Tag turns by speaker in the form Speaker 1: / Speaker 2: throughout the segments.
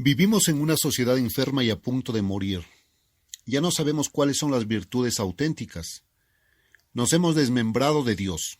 Speaker 1: Vivimos en una sociedad enferma y a punto de morir. Ya no sabemos cuáles son las virtudes auténticas. Nos hemos desmembrado de Dios.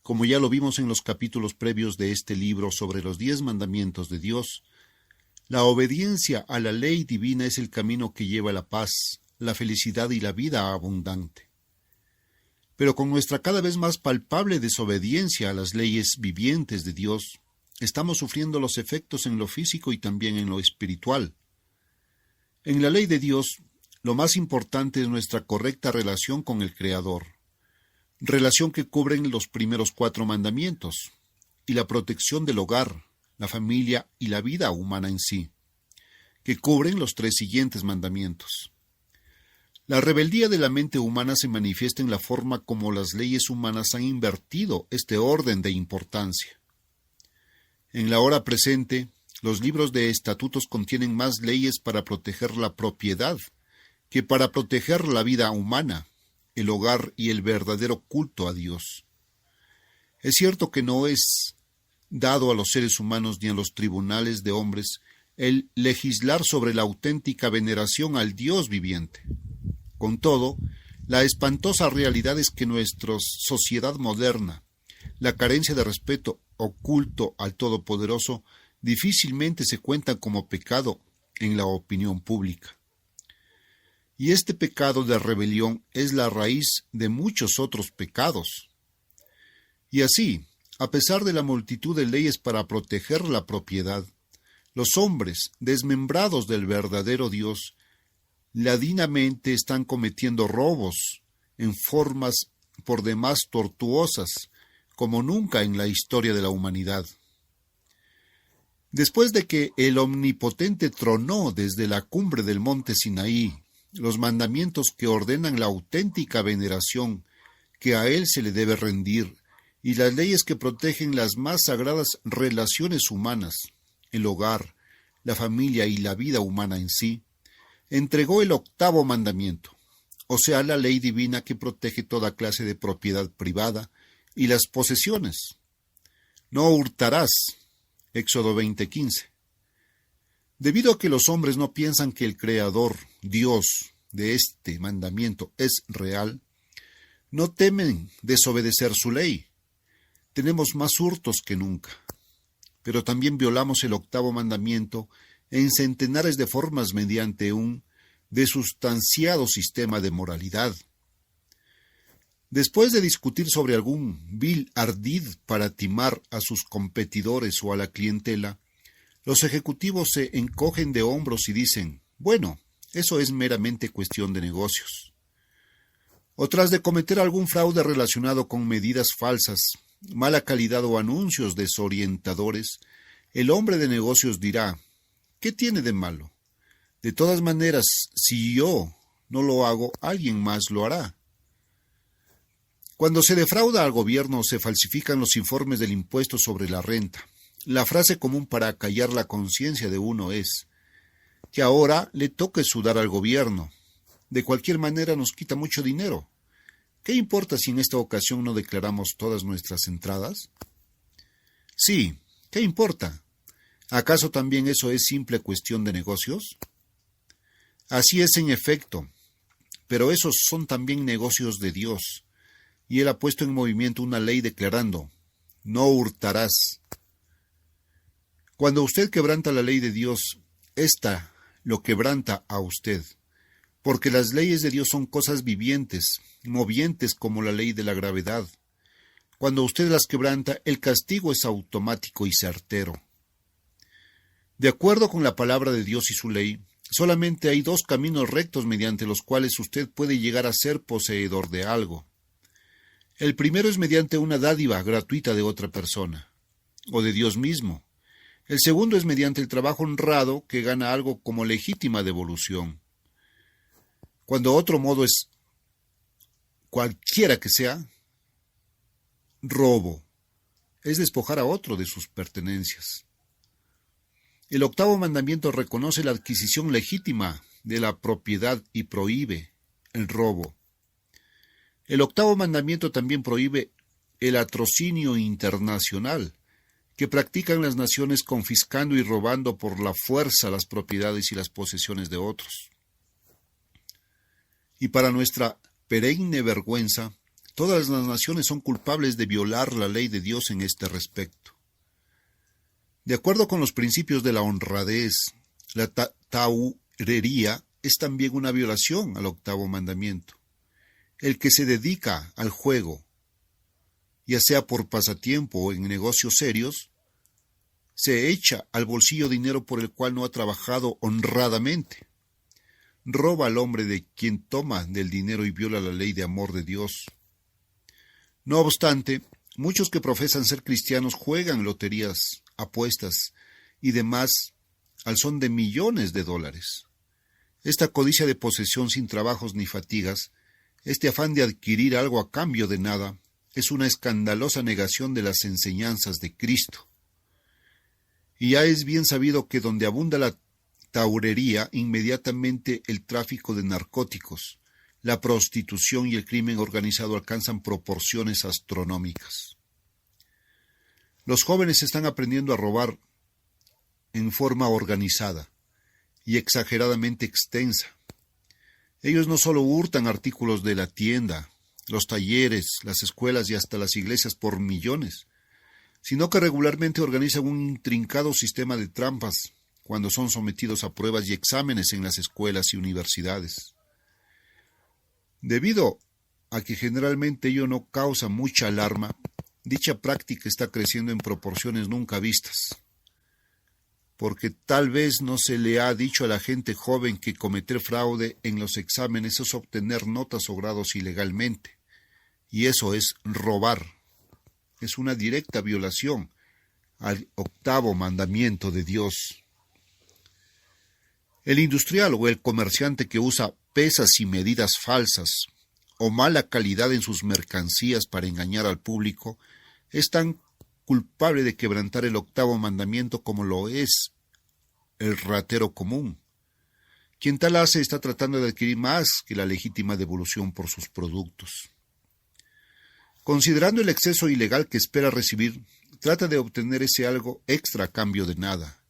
Speaker 1: Como ya lo vimos en los capítulos previos de este libro sobre los 10 mandamientos de Dios, la obediencia a la ley divina es el camino que lleva a la paz, la felicidad y la vida abundante. Pero con nuestra cada vez más palpable desobediencia a las leyes vivientes de Dios, estamos sufriendo los efectos en lo físico y también en lo espiritual. En la ley de Dios, lo más importante es nuestra correcta relación con el Creador, relación que cubren los primeros 4 mandamientos, y la protección del hogar, la familia y la vida humana en sí, que cubren los 3 siguientes mandamientos. La rebeldía de la mente humana se manifiesta en la forma como las leyes humanas han invertido este orden de importancia. En la hora presente, los libros de estatutos contienen más leyes para proteger la propiedad que para proteger la vida humana, el hogar y el verdadero culto a Dios. Es cierto que no es dado a los seres humanos ni a los tribunales de hombres el legislar sobre la auténtica veneración al Dios viviente. Con todo, la espantosa realidad es que nuestra sociedad moderna, la carencia de respeto o culto al Todopoderoso, difícilmente se cuentan como pecado en la opinión pública. Y este pecado de rebelión es la raíz de muchos otros pecados. Y así, a pesar de la multitud de leyes para proteger la propiedad, los hombres, desmembrados del verdadero Dios, ladinamente están cometiendo robos en formas por demás tortuosas, como nunca en la historia de la humanidad. Después de que el Omnipotente tronó desde la cumbre del monte Sinaí los mandamientos que ordenan la auténtica veneración que a Él se le debe rendir, y las leyes que protegen las más sagradas relaciones humanas, el hogar, la familia y la vida humana en sí, entregó el 8º mandamiento, o sea, la ley divina que protege toda clase de propiedad privada y las posesiones. No hurtarás, Éxodo 20:15. Debido a que los hombres no piensan que el Creador, Dios, de este mandamiento es real, no temen desobedecer su ley. Tenemos más hurtos que nunca. Pero también violamos el 8º mandamiento en centenares de formas mediante un desustanciado sistema de moralidad. Después de discutir sobre algún vil ardid para timar a sus competidores o a la clientela, los ejecutivos se encogen de hombros y dicen, bueno, eso es meramente cuestión de negocios. O tras de cometer algún fraude relacionado con medidas falsas, mala calidad o anuncios desorientadores, el hombre de negocios dirá, ¿qué tiene de malo? De todas maneras, si yo no lo hago, alguien más lo hará. Cuando se defrauda al gobierno, se falsifican los informes del impuesto sobre la renta. La frase común para callar la conciencia de uno es que ahora le toque sudar al gobierno. De cualquier manera nos quita mucho dinero. ¿Qué importa si en esta ocasión no declaramos todas nuestras entradas? Sí, ¿qué importa? ¿Acaso también eso es simple cuestión de negocios? Así es en efecto, pero esos son también negocios de Dios, y Él ha puesto en movimiento una ley declarando, no hurtarás. Cuando usted quebranta la ley de Dios, ésta lo quebranta a usted, porque las leyes de Dios son cosas vivientes, movientes como la ley de la gravedad. Cuando usted las quebranta, el castigo es automático y certero. De acuerdo con la palabra de Dios y su ley, solamente hay 2 caminos rectos mediante los cuales usted puede llegar a ser poseedor de algo. El primero es mediante una dádiva gratuita de otra persona, o de Dios mismo. El segundo es mediante el trabajo honrado que gana algo como legítima devolución. Cuando otro modo es, cualquiera que sea, robo, es despojar a otro de sus pertenencias. El 8º mandamiento reconoce la adquisición legítima de la propiedad y prohíbe el robo. El 8º mandamiento también prohíbe el atrocinio internacional, que practican las naciones confiscando y robando por la fuerza las propiedades y las posesiones de otros. Y para nuestra perenne vergüenza, todas las naciones son culpables de violar la ley de Dios en este respecto. De acuerdo con los principios de la honradez, la taurería es también una violación al octavo mandamiento. El que se dedica al juego, ya sea por pasatiempo o en negocios serios, se echa al bolsillo dinero por el cual no ha trabajado honradamente. Roba al hombre de quien toma del dinero y viola la ley de amor de Dios. No obstante, muchos que profesan ser cristianos juegan loterías, apuestas y demás al son de millones de dólares. Esta codicia de posesión sin trabajos ni fatigas, este afán de adquirir algo a cambio de nada, es una escandalosa negación de las enseñanzas de Cristo. Y ya es bien sabido que donde abunda la taurería, inmediatamente el tráfico de narcóticos, la prostitución y el crimen organizado alcanzan proporciones astronómicas. Los jóvenes están aprendiendo a robar en forma organizada y exageradamente extensa. Ellos no solo hurtan artículos de la tienda, los talleres, las escuelas y hasta las iglesias por millones, sino que regularmente organizan un intrincado sistema de trampas cuando son sometidos a pruebas y exámenes en las escuelas y universidades. Debido a que generalmente ello no causa mucha alarma, dicha práctica está creciendo en proporciones nunca vistas, porque tal vez no se le ha dicho a la gente joven que cometer fraude en los exámenes es obtener notas o grados ilegalmente, y eso es robar. Es una directa violación al octavo mandamiento de Dios. El industrial o el comerciante que usa pesas y medidas falsas o mala calidad en sus mercancías para engañar al público es tan culpable de quebrantar el octavo mandamiento como lo es el ratero común. Quien tal hace está tratando de adquirir más que la legítima devolución por sus productos. Considerando el exceso ilegal que espera recibir, trata de obtener ese algo extra a cambio de nada.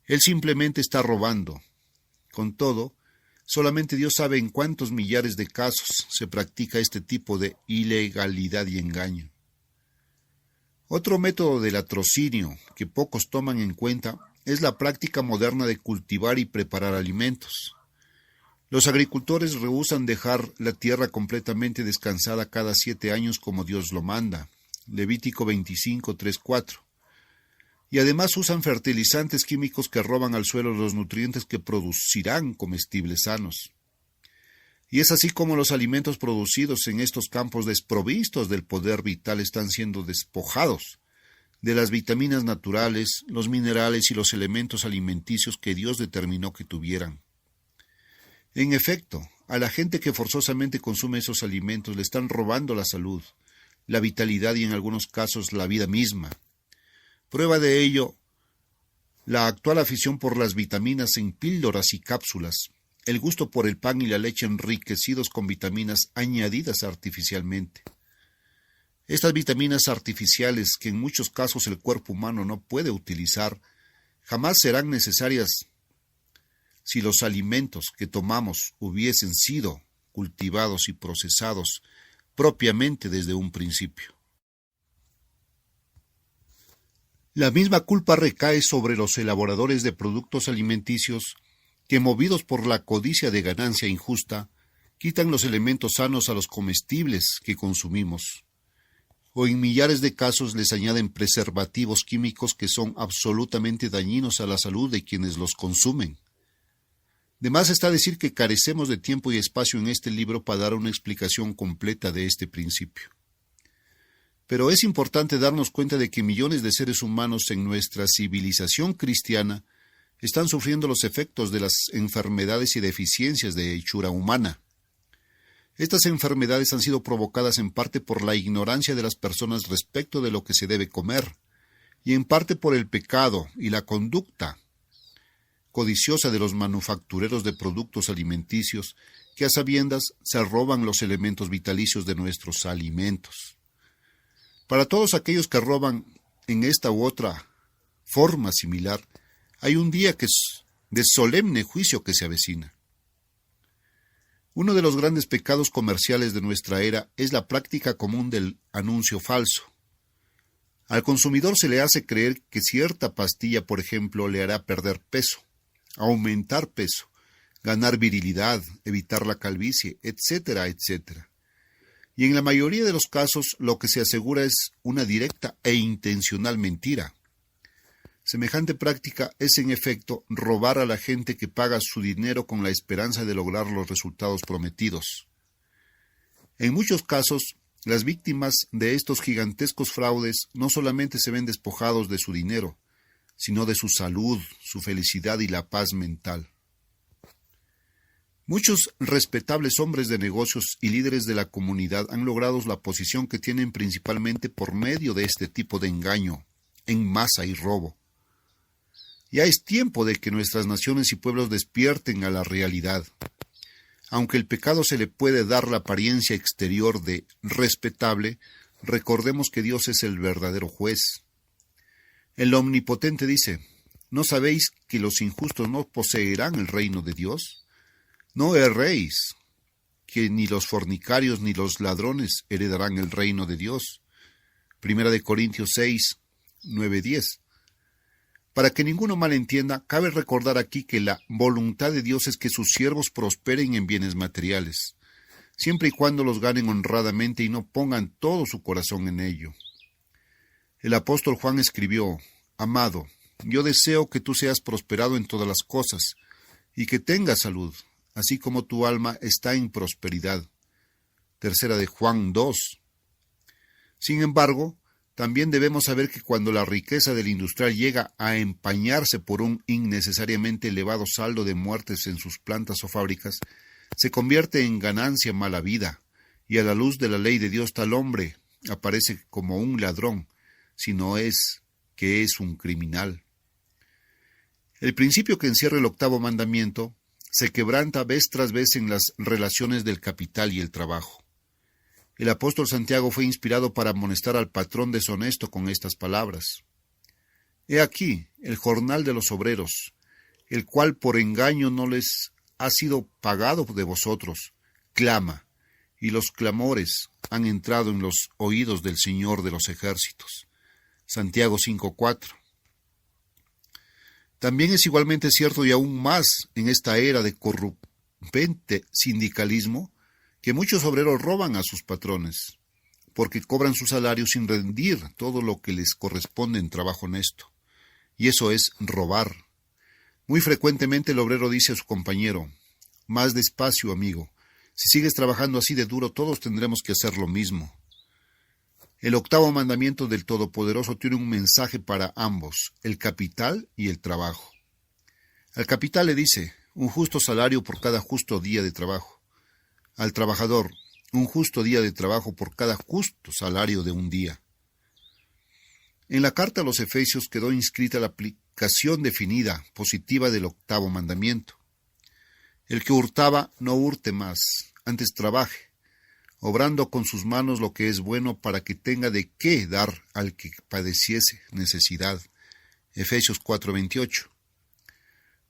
Speaker 1: Él simplemente está robando. Con todo, solamente Dios sabe en cuántos millares de casos se practica este tipo de ilegalidad y engaño. Otro método de latrocinio que pocos toman en cuenta es la práctica moderna de cultivar y preparar alimentos. Los agricultores rehúsan dejar la tierra completamente descansada cada 7 años como Dios lo manda. Levítico 25, 3, 4. Y además usan fertilizantes químicos que roban al suelo los nutrientes que producirán comestibles sanos. Y es así como los alimentos producidos en estos campos desprovistos del poder vital están siendo despojados de las vitaminas naturales, los minerales y los elementos alimenticios que Dios determinó que tuvieran. En efecto, a la gente que forzosamente consume esos alimentos le están robando la salud, la vitalidad y en algunos casos la vida misma. Prueba de ello, la actual afición por las vitaminas en píldoras y cápsulas, el gusto por el pan y la leche enriquecidos con vitaminas añadidas artificialmente. Estas vitaminas artificiales, que en muchos casos el cuerpo humano no puede utilizar, jamás serán necesarias si los alimentos que tomamos hubiesen sido cultivados y procesados propiamente desde un principio. La misma culpa recae sobre los elaboradores de productos alimenticios que, movidos por la codicia de ganancia injusta, quitan los elementos sanos a los comestibles que consumimos, o en millares de casos les añaden preservativos químicos que son absolutamente dañinos a la salud de quienes los consumen. De más está decir que carecemos de tiempo y espacio en este libro para dar una explicación completa de este principio. Pero es importante darnos cuenta de que millones de seres humanos en nuestra civilización cristiana están sufriendo los efectos de las enfermedades y deficiencias de hechura humana. Estas enfermedades han sido provocadas en parte por la ignorancia de las personas respecto de lo que se debe comer, y en parte por el pecado y la conducta codiciosa de los manufactureros de productos alimenticios que a sabiendas se roban los elementos vitalicios de nuestros alimentos. Para todos aquellos que roban en esta u otra forma similar, hay un día que es de solemne juicio que se avecina. Uno de los grandes pecados comerciales de nuestra era es la práctica común del anuncio falso. Al consumidor se le hace creer que cierta pastilla, por ejemplo, le hará perder peso, aumentar peso, ganar virilidad, evitar la calvicie, etcétera, etcétera. Y en la mayoría de los casos lo que se asegura es una directa e intencional mentira. Semejante práctica es en efecto robar a la gente que paga su dinero con la esperanza de lograr los resultados prometidos. En muchos casos, las víctimas de estos gigantescos fraudes no solamente se ven despojados de su dinero, sino de su salud, su felicidad y la paz mental. Muchos respetables hombres de negocios y líderes de la comunidad han logrado la posición que tienen principalmente por medio de este tipo de engaño, en masa y robo. Ya es tiempo de que nuestras naciones y pueblos despierten a la realidad. Aunque el pecado se le puede dar la apariencia exterior de respetable, recordemos que Dios es el verdadero juez. El Omnipotente dice: ¿no sabéis que los injustos no poseerán el reino de Dios? No erréis, que ni los fornicarios ni los ladrones heredarán el reino de Dios. 1 Corintios 6, 9-10. Para que ninguno malentienda, cabe recordar aquí que la voluntad de Dios es que sus siervos prosperen en bienes materiales, siempre y cuando los ganen honradamente y no pongan todo su corazón en ello. El apóstol Juan escribió: Amado, yo deseo que tú seas prosperado en todas las cosas, y que tengas salud, así como tu alma está en prosperidad. 3 de Juan 2. Sin embargo, también debemos saber que cuando la riqueza del industrial llega a empañarse por un innecesariamente elevado saldo de muertes en sus plantas o fábricas, se convierte en ganancia mala vida, y a la luz de la ley de Dios tal hombre aparece como un ladrón, si no es que es un criminal. El principio que encierra el 8º mandamiento se quebranta vez tras vez en las relaciones del capital y el trabajo. El apóstol Santiago fue inspirado para amonestar al patrón deshonesto con estas palabras: He aquí el jornal de los obreros, el cual por engaño no les ha sido pagado de vosotros, clama, y los clamores han entrado en los oídos del Señor de los ejércitos. Santiago 5:4. También es igualmente cierto, y aún más en esta era de corrompente sindicalismo, que muchos obreros roban a sus patrones, porque cobran su salario sin rendir todo lo que les corresponde en trabajo honesto. Y eso es robar. Muy frecuentemente el obrero dice a su compañero: Más despacio, amigo. Si sigues trabajando así de duro, todos tendremos que hacer lo mismo. El 8º mandamiento del Todopoderoso tiene un mensaje para ambos, el capital y el trabajo. Al capital le dice: un justo salario por cada justo día de trabajo. Al trabajador: un justo día de trabajo por cada justo salario de un día. En la carta a los Efesios quedó inscrita la aplicación definida, positiva del 8º mandamiento. El que hurtaba, no hurte más, antes trabaje, obrando con sus manos lo que es bueno, para que tenga de qué dar al que padeciese necesidad. Efesios 4:28.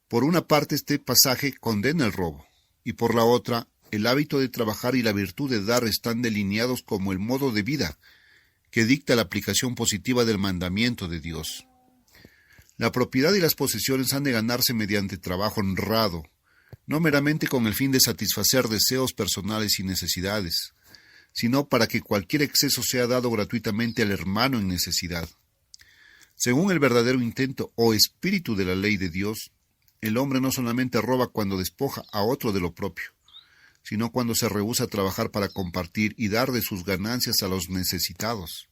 Speaker 1: Por una parte, este pasaje condena el robo, y por la otra, el hábito de trabajar y la virtud de dar están delineados como el modo de vida que dicta la aplicación positiva del mandamiento de Dios. La propiedad y las posesiones han de ganarse mediante trabajo honrado, no meramente con el fin de satisfacer deseos personales y necesidades, sino para que cualquier exceso sea dado gratuitamente al hermano en necesidad. Según el verdadero intento o espíritu de la ley de Dios, el hombre no solamente roba cuando despoja a otro de lo propio, sino cuando se rehúsa a trabajar para compartir y dar de sus ganancias a los necesitados.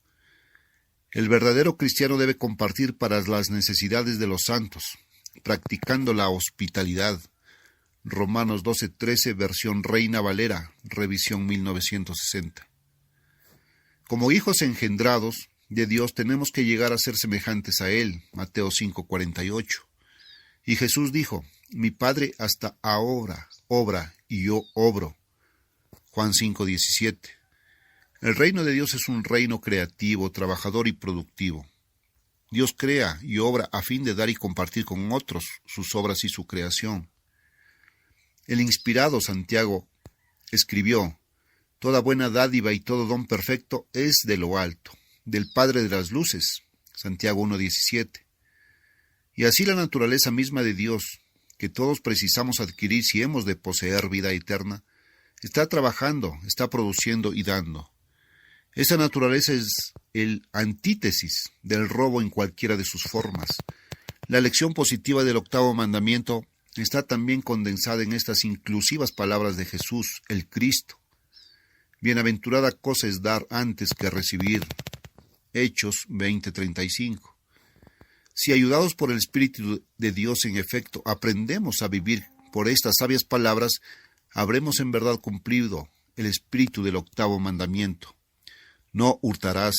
Speaker 1: El verdadero cristiano debe compartir para las necesidades de los santos, practicando la hospitalidad. Romanos 12:13, versión Reina Valera, revisión 1960. Como hijos engendrados de Dios tenemos que llegar a ser semejantes a Él. Mateo 5:48. Y Jesús dijo: Mi Padre hasta ahora obra y yo obro. Juan 5:17. El reino de Dios es un reino creativo, trabajador y productivo. Dios crea y obra a fin de dar y compartir con otros sus obras y su creación. El inspirado Santiago escribió: Toda buena dádiva y todo don perfecto es de lo alto, del Padre de las luces. Santiago 1:17. Y así la naturaleza misma de Dios, que todos precisamos adquirir si hemos de poseer vida eterna, está trabajando, está produciendo y dando. Esa naturaleza es el antítesis del robo en cualquiera de sus formas. La lección positiva del octavo mandamiento está también condensada en estas inclusivas palabras de Jesús, el Cristo. Bienaventurada cosa es dar antes que recibir. Hechos 20:35. Si ayudados por el Espíritu de Dios en efecto aprendemos a vivir por estas sabias palabras, habremos en verdad cumplido el espíritu del octavo mandamiento. No hurtarás.